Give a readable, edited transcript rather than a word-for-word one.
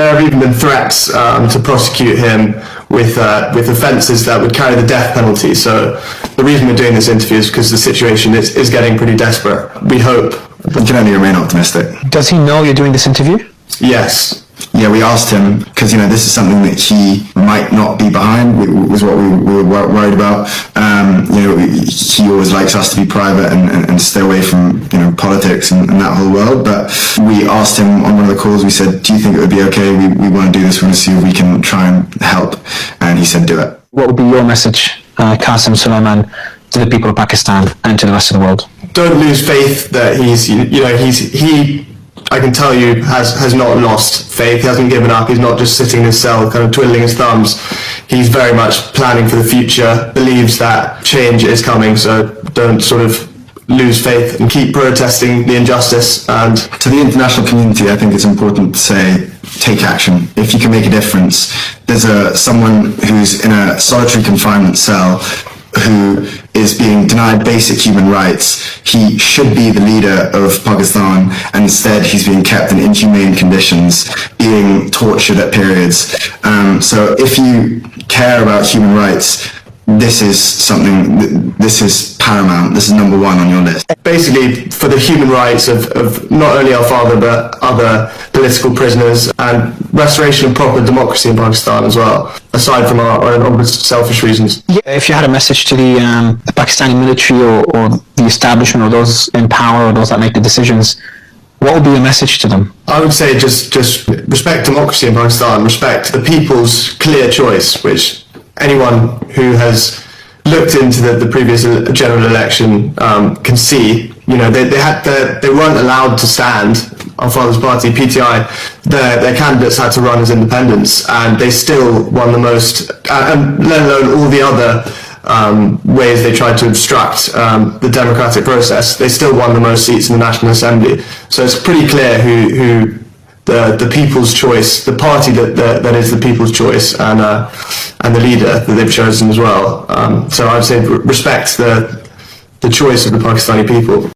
There have even been threats to prosecute him with offences that would carry the death penalty. So the reason we're doing this interview is because the situation is getting pretty desperate. We hope. You can only remain optimistic. Does he know you're doing this interview? Yes. Yeah, we asked him because this is something that he might not be behind. Was what we were worried about. He always likes us to be private and stay away from politics and that whole world. But we asked him on one of the calls. We said, "Do you think it would be okay? We want to do this. We want to see if we can try and help." And he said, "Do it." What would be your message, Qasim and Sulaiman, to the people of Pakistan and to the rest of the world? Don't lose faith that he I can tell you has not lost faith. He hasn't given up. He's not just sitting in his cell kind of twiddling his thumbs. He's very much planning for the future, believes that change is coming. So don't sort of lose faith and keep protesting the injustice. And to the international community, I think it's important to say, take action. If you can make a difference, there's someone who's in a solitary confinement cell who is being denied basic human rights. He should be the leader of Pakistan, and instead he's being kept in inhumane conditions, being tortured at periods. So if you care about human rights, this is paramount. This is number one on your list. Basically, for the human rights of not only our father, but other political prisoners, and restoration of proper democracy in Pakistan as well, aside from our own selfish reasons. Yeah, if you had a message to the Pakistani military or the establishment or those in power or those that make the decisions, what would be your message to them? I would say just respect democracy in Pakistan, respect the people's clear choice, which anyone who has looked into the previous general election can see. They weren't allowed to stand. Our father's party, PTI, their candidates had to run as independents, and they still won the most, and let alone all the other ways they tried to obstruct the democratic process. They still won the most seats in the National Assembly. So it's pretty clear who the people's choice, the party that is the people's choice, and the leader that they've chosen as well. So I'd say respect the choice of the Pakistani people.